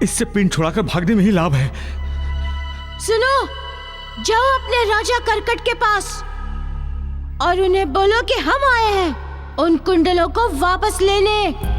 इससे पिंड छुड़ाकर भागने में ही लाभ है। सुनो, जाओ अपने राजा करकट के पास और उन्हें बोलो कि हम आए हैं उन कुंडलों को वापस लेने।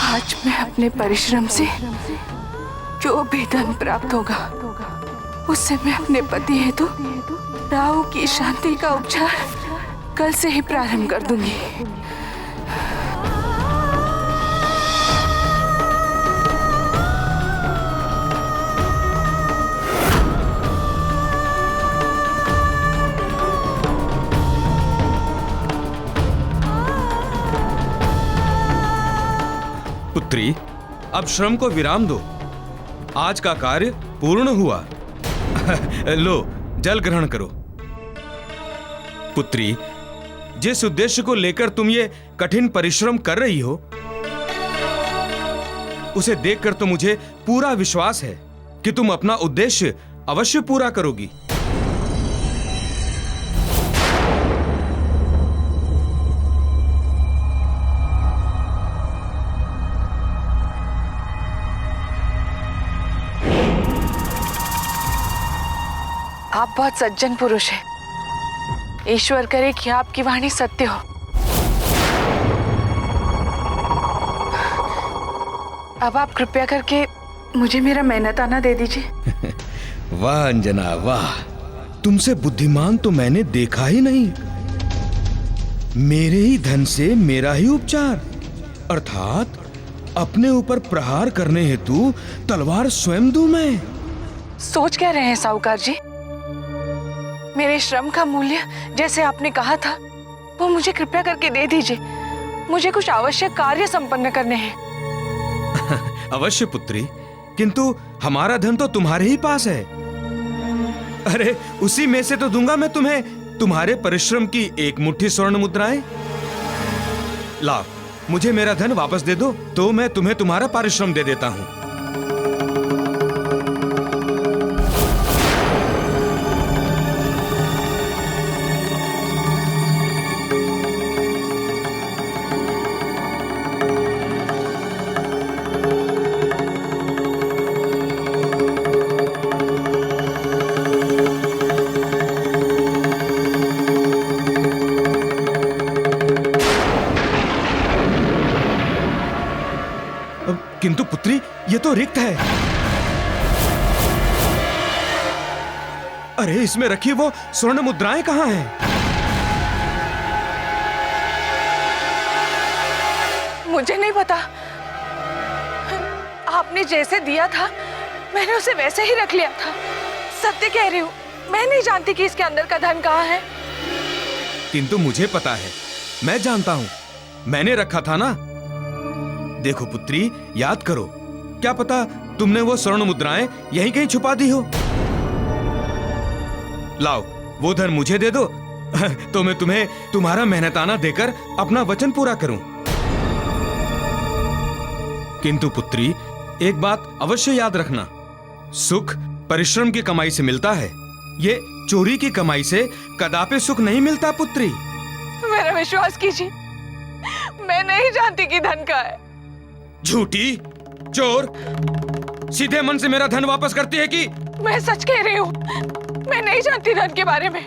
आज मैं अपने परिश्रम से जो भी धन प्राप्त होगा उससे मैं अपने पति हेतु राहु की शांति का उपचार कल से ही प्रारंभ कर दूंगी। पुत्री, अब श्रम को विराम दो। आज का कार्य पूर्ण हुआ। लो, जल ग्रहण करो। पुत्री, जिस उद्देश्य को लेकर तुम ये कठिन परिश्रम कर रही हो, उसे देखकर तो मुझे पूरा विश्वास है कि तुम अपना उद्देश्य अवश्य पूरा करोगी। आप बहुत सज्जन पुरुष हैं। ईश्वर करे कि आपकी वाणी सत्य हो। अब आप कृपया करके मुझे मेरा मेहनताना दे दीजिए। वाह अंजना वाह, तुमसे बुद्धिमान तो मैंने देखा ही नहीं। मेरे ही धन से मेरा ही उपचार, अर्थात अपने ऊपर प्रहार करने हेतु तलवार स्वयं दूं मैं। सोच क्या रहे हैं साहूकार जी? मेरे श्रम का मूल्य जैसे आपने कहा था वो मुझे कृपया करके दे दीजिए। मुझे कुछ आवश्यक कार्य संपन्न करने हैं। अवश्य पुत्री, किंतु हमारा धन तो तुम्हारे ही पास है। अरे उसी में से तो दूंगा मैं तुम्हें तुम्हारे परिश्रम की एक मुट्ठी स्वर्ण मुद्राएं। लाओ, मुझे मेरा धन वापस दे दो तो मैं तुम्हें तुम्हारा परिश्रम दे देता हूं। किंतु पुत्री, ये तो रिक्त है। अरे इसमें रखी वो स्वर्ण मुद्राएं कहां हैं? मुझे नहीं पता। आपने जैसे दिया था मैंने उसे वैसे ही रख लिया था। सत्य कह रही हूँ, मैं नहीं जानती कि इसके अंदर का धन कहाँ है। किंतु मुझे पता है, मैं जानता हूं, मैंने रखा था ना। देखो पुत्री, याद करो, क्या पता तुमने वो स्वर्ण मुद्राएं यहीं कहीं छुपा दी हो। लाओ, वो धन मुझे दे दो तो मैं तुम्हें तुम्हारा मेहनताना देकर अपना वचन पूरा करूं। किंतु पुत्री, एक बात अवश्य याद रखना, सुख परिश्रम की कमाई से मिलता है, ये चोरी की कमाई से कदापि सुख नहीं मिलता पुत्री। मेरा विश्वास कीजिए, मैं नहीं जानती कि धन का है। झूठी, चोर, सीधे मन से मेरा धन वापस करती है कि? मैं सच कह रही हूँ, मैं नहीं जानती धन के बारे में।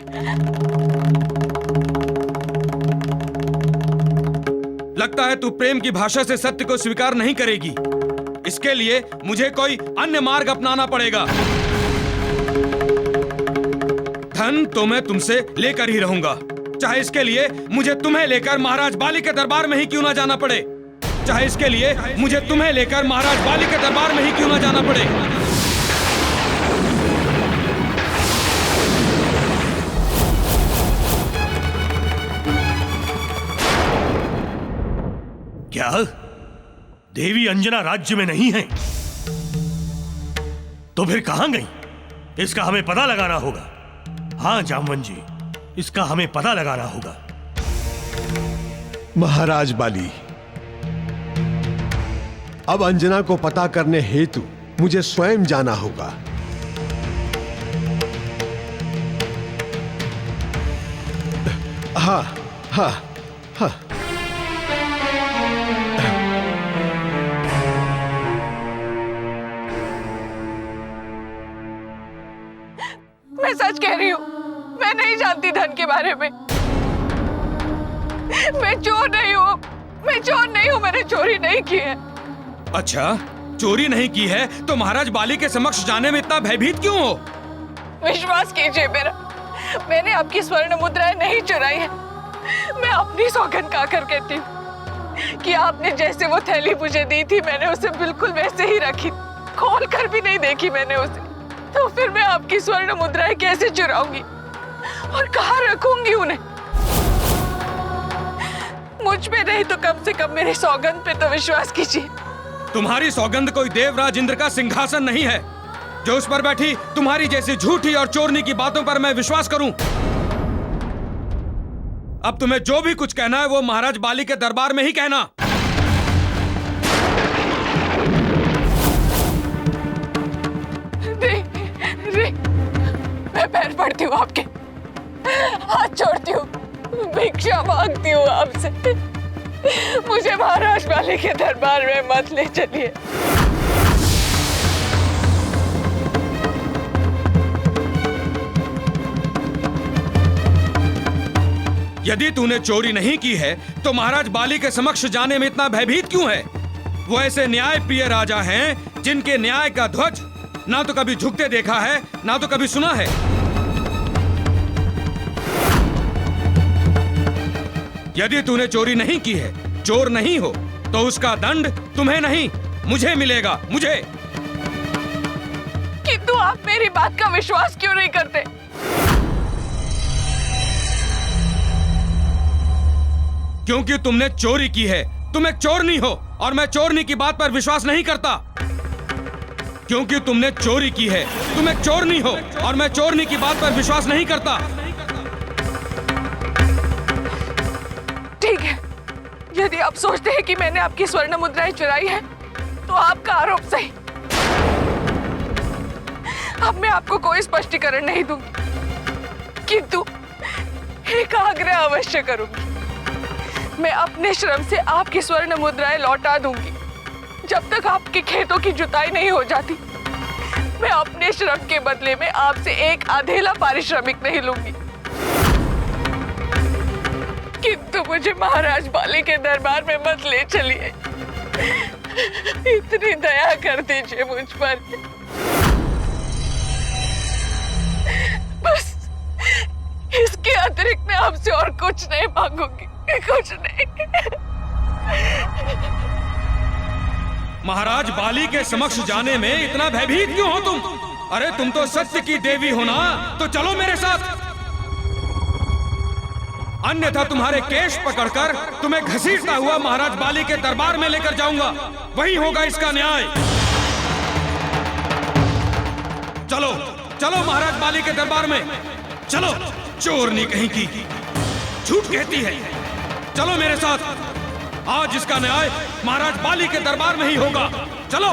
लगता है तू प्रेम की भाषा से सत्य को स्वीकार नहीं करेगी। इसके लिए मुझे कोई अन्य मार्ग अपनाना पड़ेगा। धन तो मैं तुमसे लेकर ही रहूंगा, चाहे इसके लिए मुझे तुम्हें लेकर महाराज बाली के दरबार में ही क्यों ना जाना पड़े। चाहे इसके लिए मुझे तुम्हें लेकर महाराज बाली के दरबार में ही क्यों ना जाना पड़े। क्या देवी अंजना राज्य में नहीं है? तो फिर कहां गई? इसका हमें पता लगाना होगा। हाँ जामवन जी, इसका हमें पता लगाना होगा। महाराज बाली, अब अंजना को पता करने हेतु मुझे स्वयं जाना होगा। हाँ हाँ हाँ। मैं सच कह रही हूँ, मैं नहीं जानती धन के बारे में। मैं चोर नहीं हूँ, मैं चोर नहीं हूँ, मैंने चोरी नहीं की है। अच्छा, चोरी नहीं की है तो महाराज बाली के समक्ष जाने में इतना भयभीत क्यों हो? विश्वास कीजिए मेरा, मैंने आपकी स्वर्ण मुद्राएं नहीं चुराई है। मैं अपनी सौगंध खाकर कहती हूँ कि आपने जैसे वो थैली मुझे दी थी, मैंने उसे बिल्कुल वैसे ही रखी, खोल कर भी नहीं देखी मैंने उसे। तो फिर मैं आपकी स्वर्ण मुद्राएं कैसे चुराऊंगी और कहाँ रखूंगी उन्हें? मुझ पे नहीं तो कम से कम मेरी सौगंध पे तो विश्वास कीजिए। तुम्हारी सौगंध कोई देवराज इंद्र का सिंहासन नहीं है जो उस पर बैठी तुम्हारी जैसी झूठी और चोरनी की बातों पर मैं विश्वास करूं। अब तुम्हें जो भी कुछ कहना है वो महाराज बाली के दरबार में ही कहना। मैं पैर पड़ती हूँ आपके, हाथ जोड़ती हूँ, भिक्षा मांगती हूँ आपसे, मुझे महाराज बाली के दरबार में मत ले चलिए। यदि तूने चोरी नहीं की है तो महाराज बाली के समक्ष जाने में इतना भयभीत क्यों है? वो ऐसे न्याय प्रिय राजा हैं जिनके न्याय का ध्वज ना तो कभी झुकते देखा है ना तो कभी सुना है। यदि तूने चोरी नहीं की है, चोर नहीं हो, तो उसका दंड तुम्हें नहीं मुझे मिलेगा, मुझे। किंतु आप मेरी बात का विश्वास क्यों नहीं करते? क्योंकि तुमने चोरी की है। तुम एक चोरनी हो और मैं चोरनी की बात पर विश्वास नहीं करता। क्योंकि तुमने चोरी की है। तुम एक चोरनी हो और मैं चोरनी की बात पर विश्वास नहीं करता। ठीक है, यदि आप सोचते हैं कि मैंने आपकी स्वर्ण मुद्राएं चुराई है तो आपका आरोप सही। अब मैं आपको कोई स्पष्टीकरण नहीं दूंगी, किंतु एक आग्रह अवश्य करूंगी। मैं अपने श्रम से आपकी स्वर्ण मुद्राएं लौटा दूंगी। जब तक आपके खेतों की जुताई नहीं हो जाती, मैं अपने श्रम के बदले में आपसे एक आधेला पारिश्रमिक नहीं लूंगी। किंतु मुझे महाराज बाली के दरबार में मत ले चलिए। इतनी दया कर दीजिए मुझ पर। बस इसके अतिरिक्त मैं आपसे और कुछ नहीं मांगूंगी, कुछ नहीं। महाराज बाली के समक्ष जाने में इतना भयभीत क्यों हो तुम? अरे तुम तो सत्य की देवी हो ना, तो चलो मेरे साथ। अन्यथा तुम्हारे केश पकड़कर तुम्हें घसीटता हुआ महाराज बाली के दरबार में लेकर जाऊंगा। वही होगा इसका न्याय। चलो चलो महाराज बाली के दरबार में चलो। चोरनी कहीं की, झूठ कहती है। चलो मेरे साथ। आज इसका न्याय महाराज बाली के दरबार में ही होगा। चलो।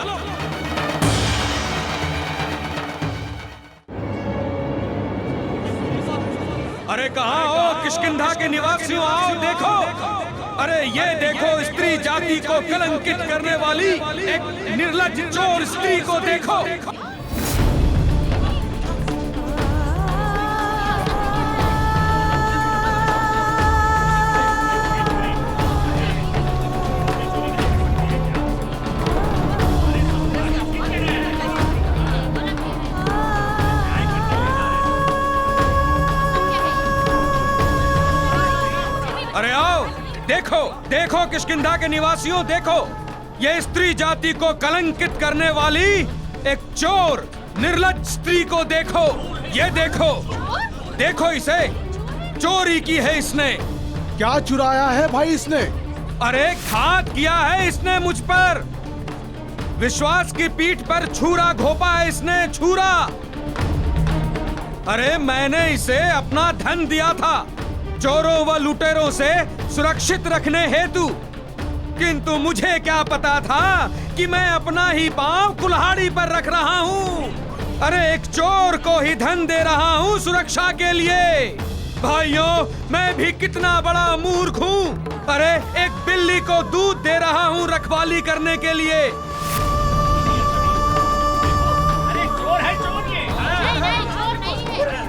अरे कहाँ हो किष्किंधा के निवासियों, आओ देखो, अरे ये देखो, स्त्री जाति को कलंकित करने वाली एक निर्लज्ज चोर स्त्री को देखो। अरे आओ, देखो देखो किष्किंधा के निवासियों, देखो ये स्त्री जाति को कलंकित करने वाली एक चोर निर्लज्ज स्त्री को देखो। ये देखो, देखो इसे, चोरी की है इसने। क्या चुराया है भाई इसने? अरे घात किया है इसने मुझ पर। विश्वास की पीठ पर छुरा घोपा है इसने, छुरा। अरे मैंने इसे अपना धन दिया था चोरों व लुटेरों से सुरक्षित रखने हेतु, किंतु मुझे क्या पता था कि मैं अपना ही पांव कुल्हाड़ी पर रख रहा हूँ। अरे एक चोर को ही धन दे रहा हूँ सुरक्षा के लिए। भाइयों, मैं भी कितना बड़ा मूर्ख हूँ। अरे एक बिल्ली को दूध दे रहा हूँ रखवाली करने के लिए। अरे चोर है, चोर ये। नहीं, चोर नहीं है।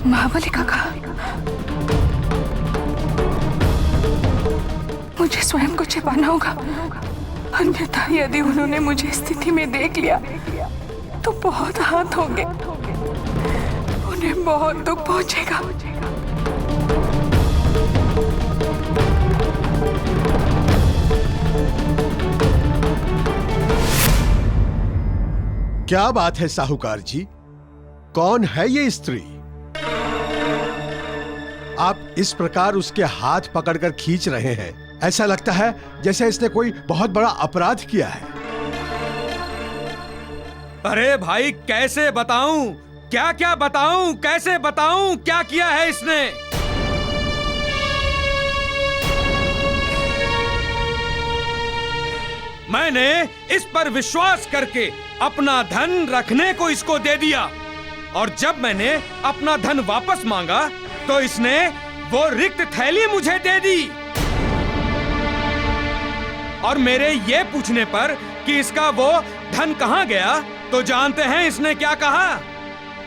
महाबली काका, मुझे स्वयं को छिपाना होगा, अन्यथा यदि उन्होंने मुझे स्थिति में देख लिया तो बहुत हाथ होंगे, उन्हें बहुत दुख पहुंचेगा। क्या बात है साहूकार जी, कौन है ये स्त्री? आप इस प्रकार उसके हाथ पकड़कर खींच रहे हैं, ऐसा लगता है जैसे इसने कोई बहुत बड़ा अपराध किया है। अरे भाई, कैसे बताऊं, क्या क्या बताऊं, कैसे बताऊं क्या किया है इसने? मैंने इस पर विश्वास करके अपना धन रखने को इसको दे दिया, और जब मैंने अपना धन वापस मांगा तो इसने वो रिक्त थैली मुझे दे दी। और मेरे ये पूछने पर कि इसका वो धन कहां गया, तो जानते हैं इसने क्या कहा?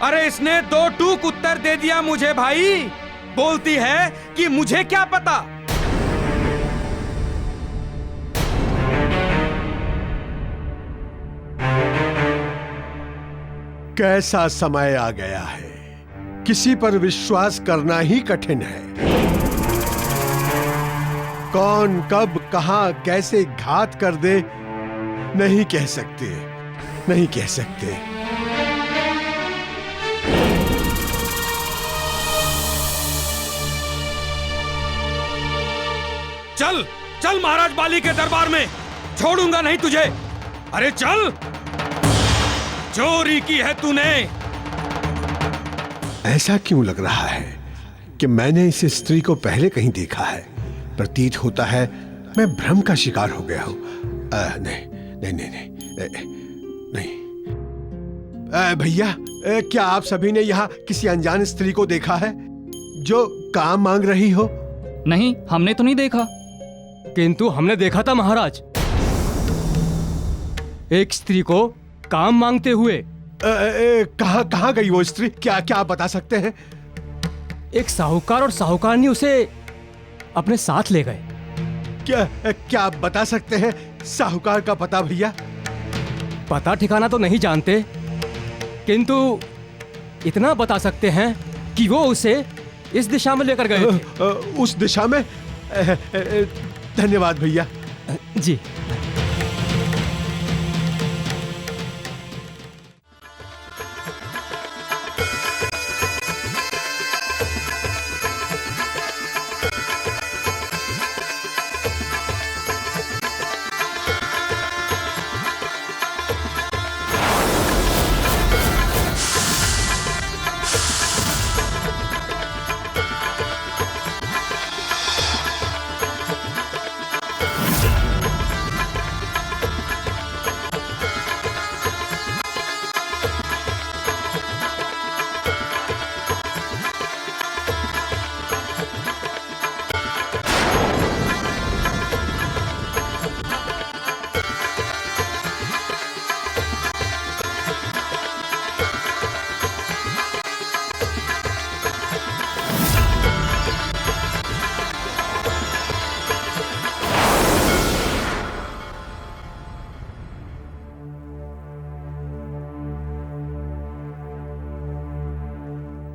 अरे इसने 2 टूक उत्तर दे दिया मुझे भाई। बोलती है कि मुझे क्या पता। कैसा समय आ गया है, किसी पर विश्वास करना ही कठिन है। कौन कब कहां कैसे घात कर दे नहीं कह सकते, नहीं कह सकते। चल चल महाराज बाली के दरबार में, छोड़ूंगा नहीं तुझे। अरे चल, चोरी की है तूने। ऐसा क्यों लग रहा है कि मैंने इस स्त्री को पहले कहीं देखा है? प्रतीत होता है मैं भ्रम का शिकार हो गया हूं। नहीं नहीं नहीं नहीं नहीं। भैया, क्या आप सभी ने यहाँ किसी अनजान स्त्री को देखा है जो काम मांग रही हो? नहीं, हमने तो नहीं देखा। किंतु हमने देखा था महाराज, एक स्त्री को काम मांगते हुए। कहाँ गई वो स्त्री? क्या क्या आप बता सकते हैं? एक साहूकार और साहूकारनी उसे अपने साथ ले गए। क्या आप बता सकते हैं साहूकार का पता भैया? पता ठिकाना तो नहीं जानते, किंतु इतना बता सकते हैं कि वो उसे इस दिशा में लेकर गए थे। उस दिशा में? धन्यवाद भैया जी।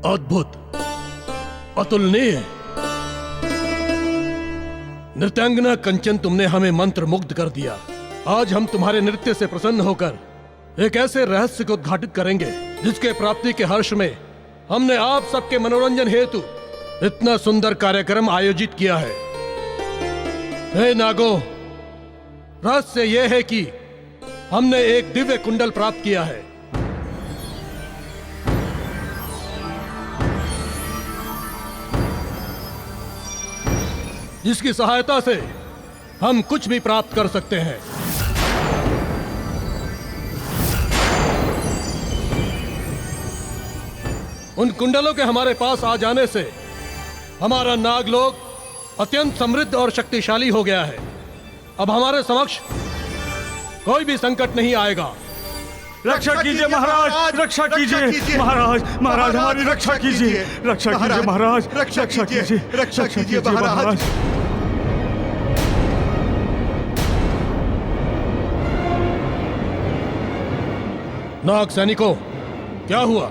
अद्भुत, अतुलनीय। नृत्यांगना कंचन, तुमने हमें मंत्र मुग्ध कर दिया। आज हम तुम्हारे नृत्य से प्रसन्न होकर एक ऐसे रहस्य को उद्घाटित करेंगे जिसके प्राप्ति के हर्ष में हमने आप सबके मनोरंजन हेतु इतना सुंदर कार्यक्रम आयोजित किया है। हे नागो, रहस्य यह है कि हमने एक दिव्य कुंडल प्राप्त किया है। जिसकी सहायता से हम कुछ भी प्राप्त कर सकते हैं। उन कुंडलों के हमारे पास आ जाने से हमारा नागलोक अत्यंत समृद्ध और शक्तिशाली हो गया है। अब हमारे समक्ष कोई भी संकट नहीं आएगा। रक्षा कीजिए महाराज, रक्षा कीजिए महाराज, महाराज हमारी रक्षा कीजिए, रक्षा कीजिए महाराज, रक्षा कीजिए, रक्षा कीजिए महाराज। नाग सैनिकों, क्या हुआ?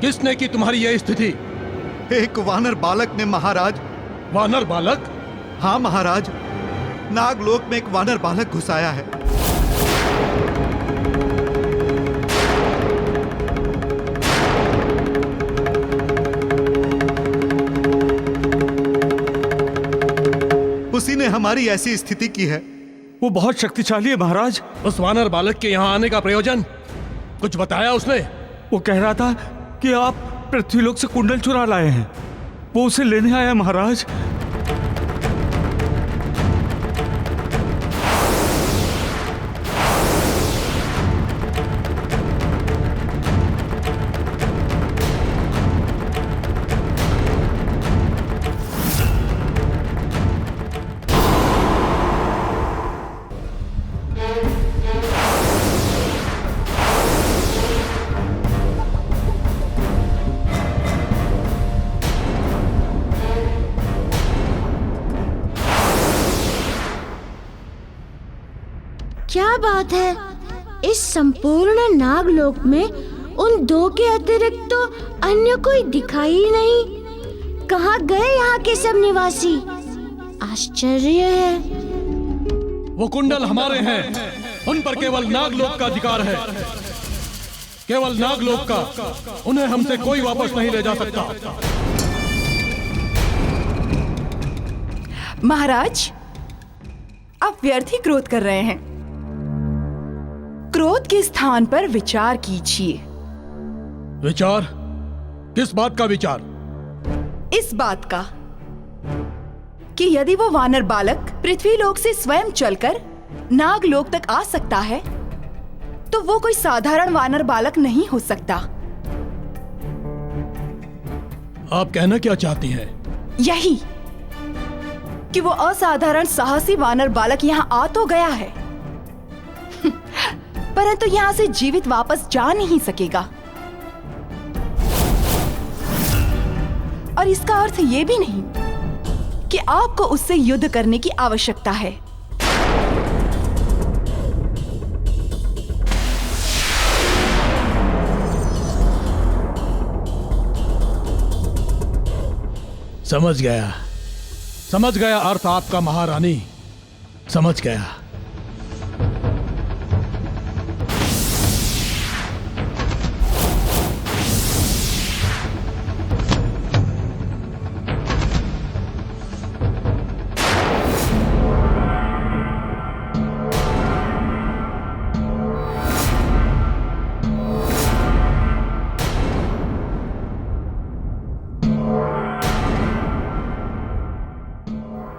किसने की तुम्हारी यह स्थिति? एक वानर बालक ने महाराज। वानर बालक? हाँ महाराज, नागलोक में एक वानर बालक घुसाया है। उसी ने हमारी ऐसी स्थिति की है। वो बहुत शक्तिशाली है महाराज। उस वानर बालक के यहाँ आने का प्रयोजन कुछ बताया उसने? वो कह रहा था कि आप पृथ्वीलोक से कुंडल चुरा लाए हैं, वो उसे लेने आया महाराज। क्या बात है, इस संपूर्ण नागलोक में उन दो के अतिरिक्त तो अन्य कोई दिखाई ही नहीं। कहाँ गए यहाँ के सब निवासी? आश्चर्य है। वो कुंडल हमारे हैं, उन पर केवल नागलोक का अधिकार है, केवल नागलोक का। उन्हें हमसे कोई वापस नहीं ले जा सकता। महाराज, आप व्यर्थ ही क्रोध कर रहे हैं। क्रोध के स्थान पर विचार कीजिए। विचार? किस बात का विचार? इस बात का कि यदि वो वानर बालक पृथ्वीलोक से स्वयं चलकर नागलोक तक आ सकता है तो वो कोई साधारण वानर बालक नहीं हो सकता। आप कहना क्या चाहती हैं? यही कि वो असाधारण साहसी वानर बालक यहाँ आ तो गया है परंतु यहाँ से जीवित वापस जा नहीं सकेगा। और इसका अर्थ ये भी नहीं कि आपको उससे युद्ध करने की आवश्यकता है। समझ गया अर्थ आपका महारानी, समझ गया।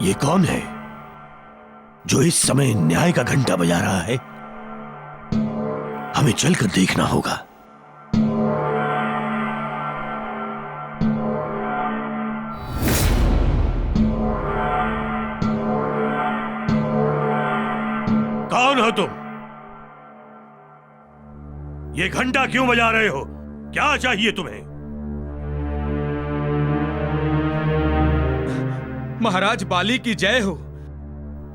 ये कौन है जो इस समय न्याय का घंटा बजा रहा है? हमें चलकर देखना होगा। कौन हो तुम? ये घंटा क्यों बजा रहे हो? क्या चाहिए तुम्हें? महाराज बाली की जय हो।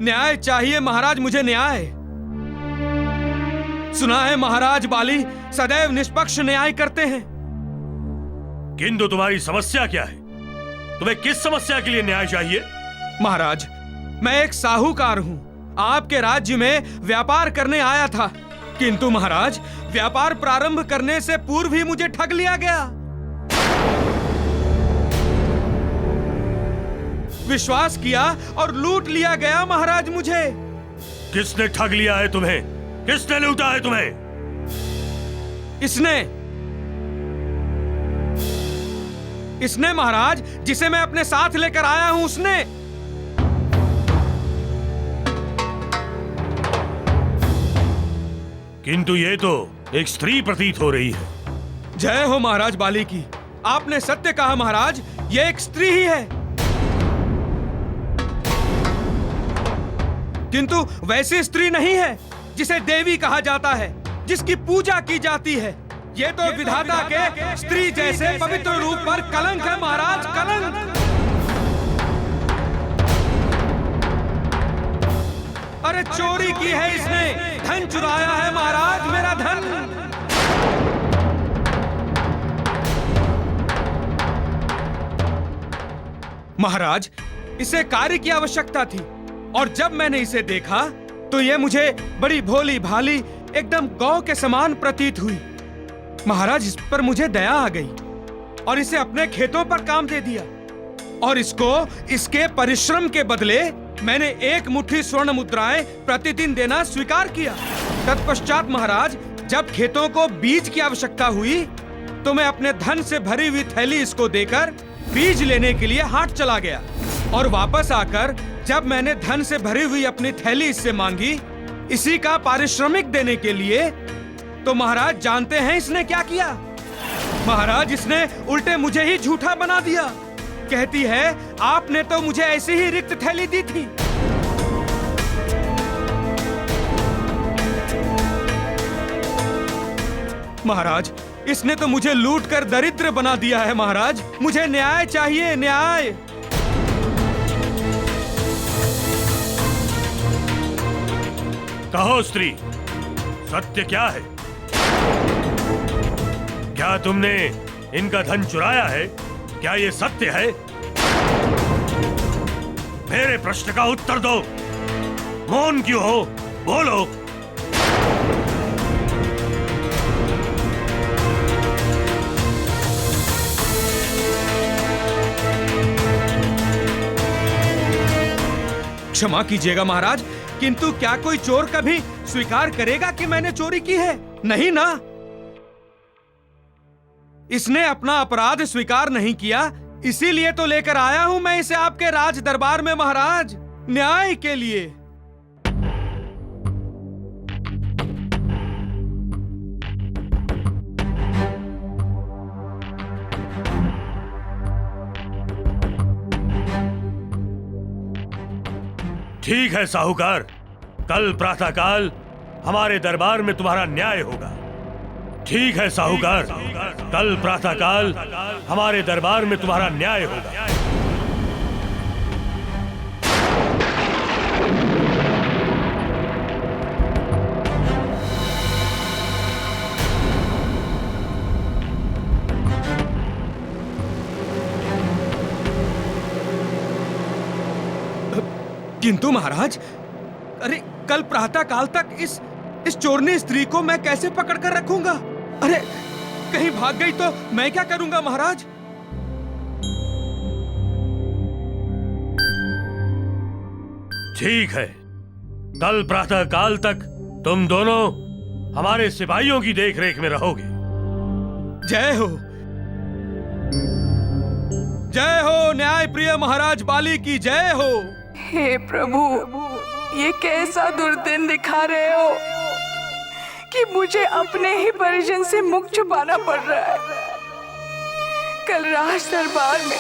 न्याय चाहिए महाराज, मुझे न्याय। सुना है महाराज बाली सदैव निष्पक्ष न्याय करते हैं। किंतु तुम्हारी समस्या क्या है? तुम्हें किस समस्या के लिए न्याय चाहिए? महाराज, मैं एक साहूकार हूँ, आपके राज्य में व्यापार करने आया था, किंतु महाराज व्यापार प्रारंभ करने से पूर्व ही मुझे ठग लिया गया। विश्वास किया और लूट लिया गया महाराज मुझे। किसने ठग लिया है तुम्हें? किसने लूटा है तुम्हें? इसने महाराज, जिसे मैं अपने साथ लेकर आया हूं, उसने। किंतु ये तो एक स्त्री प्रतीत हो रही है। जय हो महाराज बाली की, आपने सत्य कहा महाराज, ये एक स्त्री ही है। किंतु वैसी स्त्री नहीं है जिसे देवी कहा जाता है, जिसकी पूजा की जाती है। ये तो विधाता के स्त्री जैसे पवित्र रूप पर कलंक है महाराज, कलंक। अरे चोरी की है इसने, धन चुराया है महाराज, मेरा धन। महाराज, इसे कार्य की आवश्यकता थी, और जब मैंने इसे देखा तो ये मुझे बड़ी भोली भाली, एकदम गौ के समान प्रतीत हुई। महाराज, इस पर मुझे दया आ गई और इसे अपने खेतों पर काम दे दिया, और इसको इसके परिश्रम के बदले मैंने 1 मुट्ठी स्वर्ण मुद्राएं प्रतिदिन देना स्वीकार किया। तत्पश्चात महाराज, जब खेतों को बीज की आवश्यकता हुई तो मैं अपने धन से भरी हुई थैली इसको देकर बीज लेने के लिए हाट चला गया, और वापस आकर जब मैंने धन से भरी हुई अपनी थैली इससे मांगी, इसी का पारिश्रमिक देने के लिए, तो महाराज जानते हैं इसने क्या किया? महाराज, इसने उल्टे मुझे ही झूठा बना दिया। कहती है आपने तो मुझे ऐसी ही रिक्त थैली दी थी। महाराज, इसने तो मुझे लूट कर दरिद्र बना दिया है। महाराज, मुझे न्याय चाहिए, न्याय। कहो स्त्री, सत्य क्या है? क्या तुमने इनका धन चुराया है? क्या ये सत्य है? मेरे प्रश्न का उत्तर दो। मौन क्यों हो? बोलो। क्षमा कीजिएगा महाराज, किंतु क्या कोई चोर कभी स्वीकार करेगा कि मैंने चोरी की है? नहीं ना। इसने अपना अपराध स्वीकार नहीं किया, इसीलिए तो लेकर आया हूं मैं इसे आपके राज दरबार में महाराज, न्याय के लिए। ठीक है साहूकार, कल प्रातःकाल हमारे दरबार में तुम्हारा न्याय होगा। ठीक है साहूकार, कल प्रातःकाल हमारे दरबार में तुम्हारा न्याय होगा। किंतु महाराज, अरे कल प्रातः काल तक इस चोरनी स्त्री को मैं कैसे पकड़ कर रखूंगा? अरे कहीं भाग गई तो मैं क्या करूंगा महाराज? ठीक है, कल प्रातः काल तक तुम दोनों हमारे सिपाहियों की देखरेख में रहोगे। जय हो, जय हो न्याय प्रिय महाराज बाली की जय हो। हे प्रभु, ये कैसा दुर्दिन दिखा रहे हो कि मुझे अपने ही परिजन से मुख छुपाना पड़ रहा है। कल राज दरबार में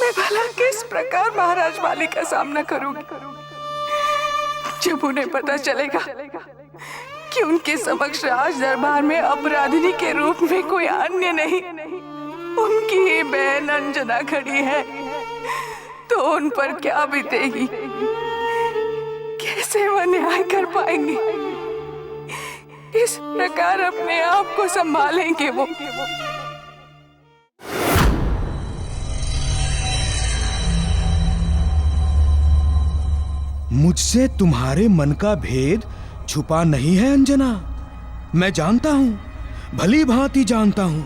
मैं भला किस प्रकार महाराज बाली का सामना करूंगी? जब उन्हें पता चलेगा कि उनके समक्ष राज दरबार में अपराधिनी के रूप में कोई अन्य नहीं, उनकी ही बहन अंजना खड़ी है, तो उन पर क्या बीतेगी? कैसे वो न्याय कर पाएंगे? इस प्रकार अपने आप को संभालेंगे वो? मुझसे तुम्हारे मन का भेद छुपा नहीं है अंजना। मैं जानता हूं, भली भांति जानता हूं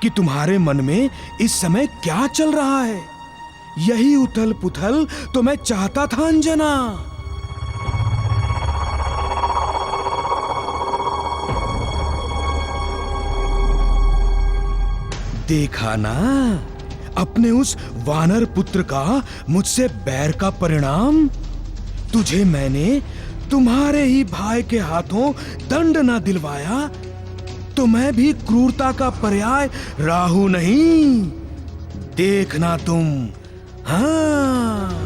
कि तुम्हारे मन में इस समय क्या चल रहा है। यही उथल पुथल तो मैं चाहता था अंजना। देखा ना अपने उस वानर पुत्र का मुझसे बैर का परिणाम। तुझे मैंने तुम्हारे ही भाई के हाथों दंड ना दिलवाया तो मैं भी क्रूरता का पर्याय राहु नहीं। देखना तुम। हाँ,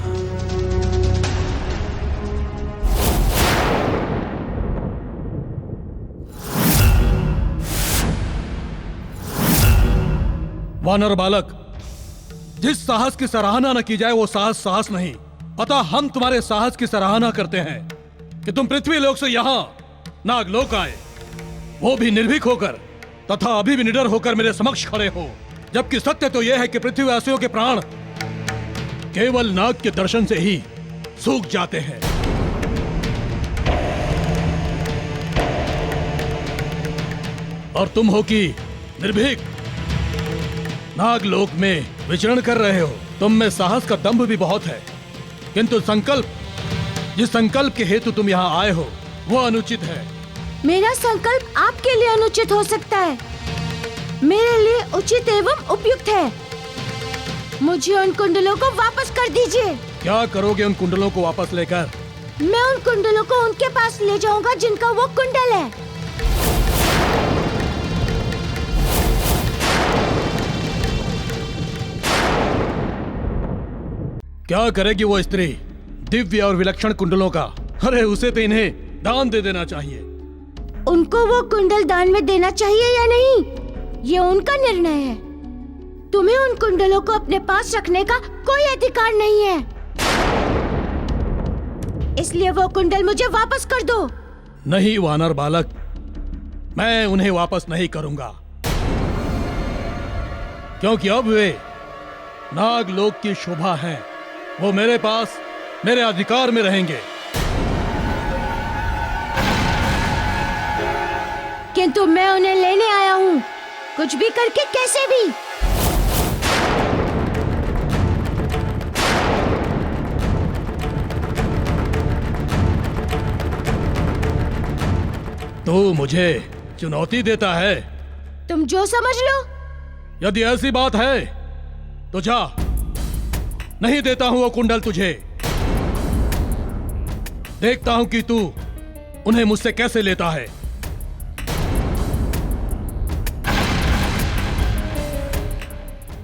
वानर बालक, जिस साहस की सराहना न की जाए वो साहस नहीं। अतः हम तुम्हारे साहस की सराहना करते हैं कि तुम पृथ्वी लोक से यहां नागलोक आए, वो भी निर्भीक होकर तथा अभी भी निडर होकर मेरे समक्ष खड़े हो। जबकि सत्य तो यह है कि पृथ्वीवासियों के प्राण केवल नाग के दर्शन से ही सूख जाते हैं। और तुम हो कि निर्भीक नागलोक में विचरण कर रहे हो। तुम में साहस का दंभ भी बहुत है, किंतु संकल्प, जिस संकल्प के हेतु तुम यहाँ आए हो वो अनुचित है। मेरा संकल्प आपके लिए अनुचित हो सकता है, मेरे लिए उचित एवं उपयुक्त है। मुझे उन कुंडलों को वापस कर दीजिए। क्या करोगे उन कुंडलों को वापस लेकर? मैं उन कुंडलों को उनके पास ले जाऊंगा जिनका वो कुंडल है। क्या करेगी वो स्त्री दिव्य और विलक्षण कुंडलों का? अरे उसे तो इन्हें दान दे देना चाहिए। उनको वो कुंडल दान में देना चाहिए या नहीं, ये उनका निर्णय है। तुम्हें उन कुंडलों को अपने पास रखने का कोई अधिकार नहीं है, इसलिए वो कुंडल मुझे वापस कर दो। नहीं वानर बालक, मैं उन्हें वापस नहीं करूंगा, क्योंकि अब वे नागलोक की शोभा हैं। वो मेरे पास, मेरे अधिकार में रहेंगे। किंतु मैं उन्हें लेने आया हूँ, कुछ भी करके, कैसे भी। तू मुझे चुनौती देता है? तुम जो समझ लो। यदि ऐसी बात है तो जा, नहीं देता हूं वो कुंडल तुझे। देखता हूं कि तू उन्हें मुझसे कैसे लेता है।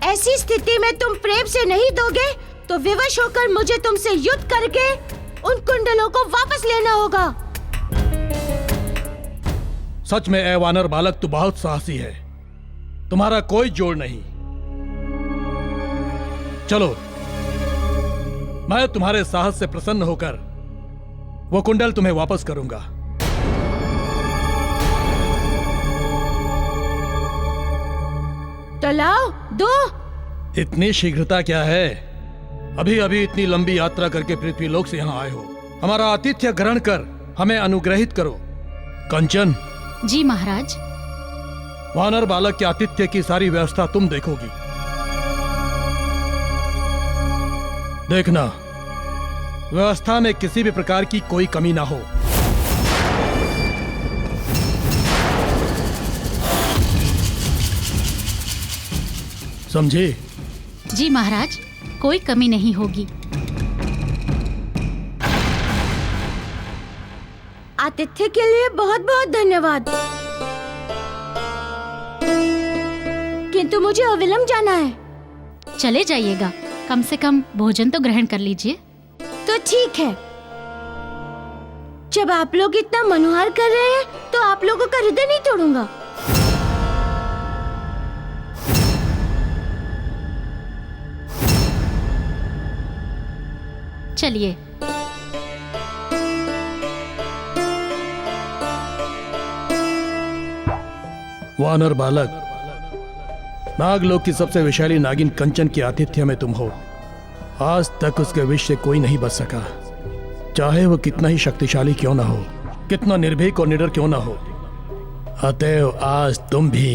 ऐसी स्थिति में तुम प्रेम से नहीं दोगे तो विवश होकर मुझे तुमसे युद्ध करके उन कुंडलों को वापस लेना होगा। सच में ऐ वानर बालक, तू बहुत साहसी है, तुम्हारा कोई जोड़ नहीं। चलो, मैं तुम्हारे साहस से प्रसन्न होकर वो कुंडल तुम्हें वापस करूंगा। तो लाओ, दो। इतनी शीघ्रता क्या है? अभी अभी इतनी लंबी यात्रा करके पृथ्वीलोक से यहाँ आए हो, हमारा आतिथ्य ग्रहण कर हमें अनुग्रहित करो। कंचन। जी महाराज। वानर बालक के आतिथ्य की सारी व्यवस्था तुम देखोगी। देखना, व्यवस्था में किसी भी प्रकार की कोई कमी ना हो। समझे? जी महाराज, कोई कमी नहीं होगी। आतिथ्य के लिए बहुत बहुत धन्यवाद, किंतु मुझे अविलंब जाना है। चले जाइएगा, कम से कम भोजन तो ग्रहण कर लीजिए। तो ठीक है, जब आप लोग इतना मनुहार कर रहे हैं तो आप लोगों का हृदय नहीं तोड़ूंगा। चलिए। वानर बालक, नागलोक की सबसे विशाली नागिन कंचन के आतिथ्य में तुम हो। आज तक उसके विष से कोई नहीं बच सका, चाहे वो कितना ही शक्तिशाली क्यों ना हो, कितना निर्भीक और निडर क्यों ना हो, अतएव आज तुम भी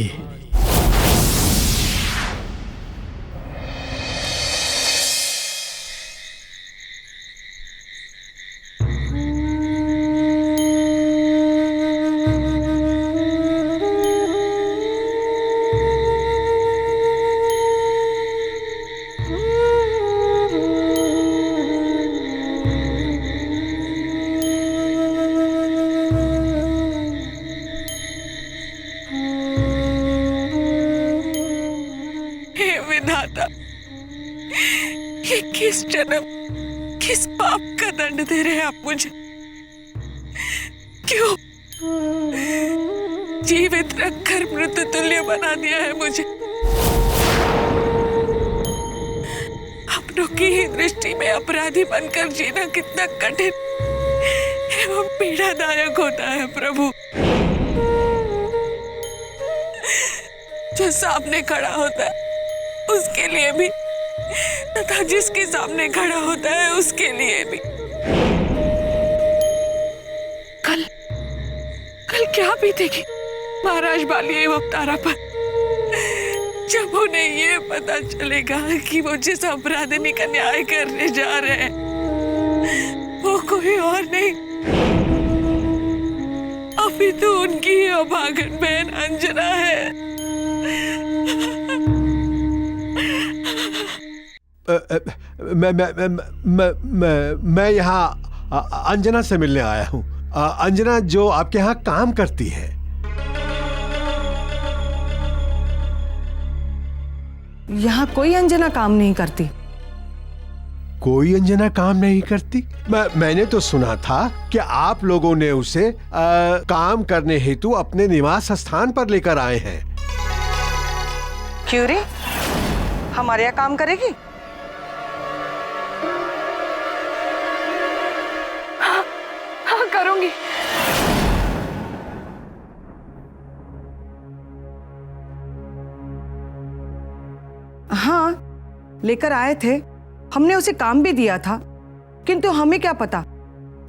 ये किस जन्म, किस पाप का दंड दे रहे हैं आप मुझे? क्यों जीवित रखकर मृत्यु तुल्य बना दिया है मुझे? अपनों की ही दृष्टि में अपराधी बनकर जीना कितना कठिन एवं पीड़ादायक होता है प्रभु। जो सामने खड़ा होता है उसके लिए भी तथा जिसके सामने खड़ा होता है उसके लिए भी। कल क्या बीतेगी महाराज बाली एवं तारा पर, जब उन्हें ये पता चलेगा कि वो जिस अपराधिनी का न्याय करने जा रहे हैं वो कोई और नहीं अभी तो उनकी अभागन बहन अंजना है। मैं यहाँ अंजना से मिलने आया हूँ। अंजना जो आपके यहाँ काम करती है। यहाँ कोई अंजना काम नहीं करती। कोई अंजना काम नहीं करती? मैंने तो सुना था कि आप लोगों ने उसे काम करने हेतु अपने निवास स्थान पर लेकर आए हैं। क्यों रे, हमारे यहाँ काम करेगी? हाँ करूंगी। हाँ लेकर आए थे, हमने उसे काम भी दिया था, किंतु हमें क्या पता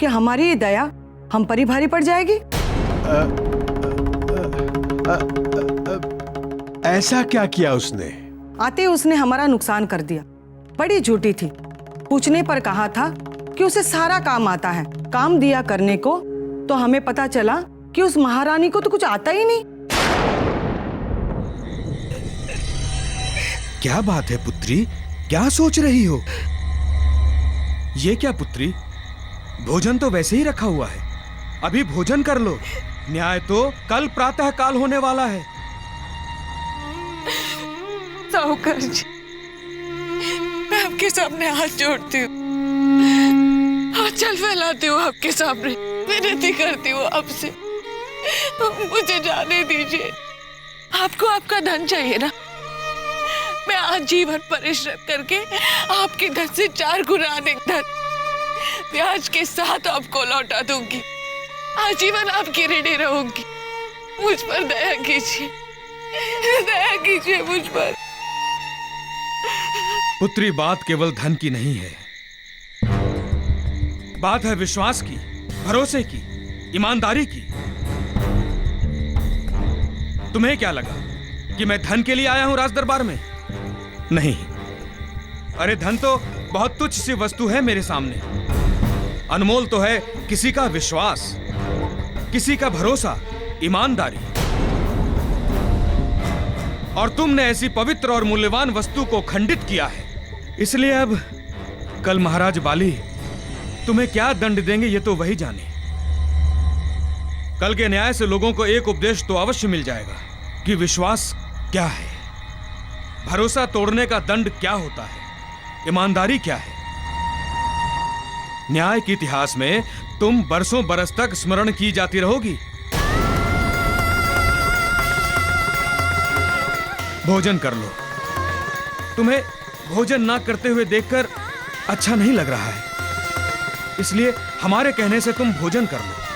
कि हमारी ये दया हम पर ही भारी पड़ जाएगी। ऐसा क्या किया उसने? आते उसने हमारा नुकसान कर दिया। बड़ी झूठी थी। पूछने पर कहा था कि उसे सारा काम आता है। काम दिया करने को तो हमें पता चला कि उस महारानी को तो कुछ आता ही नहीं। क्या बात है पुत्री, क्या सोच रही हो? ये क्या पुत्री, भोजन तो वैसे ही रखा हुआ है, अभी भोजन कर लो। न्याय तो कल प्रातः काल होने वाला है। साहूकार जी, मैं आपके सामने हाथ जोड़ती हूँ, आंचल फैलाती हूँ आपके सामने, विनती करती हूँ आपसे, मुझे जाने दीजिए। आपको आपका धन चाहिए ना? मैं आजीवन परिश्रम करके आपके धन से 4 गुना अधिक धन ब्याज के साथ आपको लौटा दूंगी। आजीवन आपकी ऋणी रहूंगी। मुझ पर दया कीजिए, दया कीजिए मुझ पर। पुत्री, बात केवल धन की नहीं है, बात है विश्वास की, भरोसे की, ईमानदारी की। तुम्हें क्या लगा कि मैं धन के लिए आया हूं राज दरबार में? नहीं, अरे धन तो बहुत तुच्छ सी वस्तु है मेरे सामने। अनमोल तो है किसी का विश्वास, किसी का भरोसा, ईमानदारी। और तुमने ऐसी पवित्र और मूल्यवान वस्तु को खंडित किया है। इसलिए अब कल महाराज बाली तुम्हें क्या दंड देंगे ये तो वही जाने। कल के न्याय से लोगों को एक उपदेश तो अवश्य मिल जाएगा कि विश्वास क्या है, भरोसा तोड़ने का दंड क्या होता है, ईमानदारी क्या है। न्याय के इतिहास में तुम बरसों बरस तक स्मरण की जाती रहोगी। भोजन कर लो। तुम्हें भोजन ना करते हुए देखकर अच्छा नहीं लग रहा है, इसलिए हमारे कहने से तुम भोजन कर लो।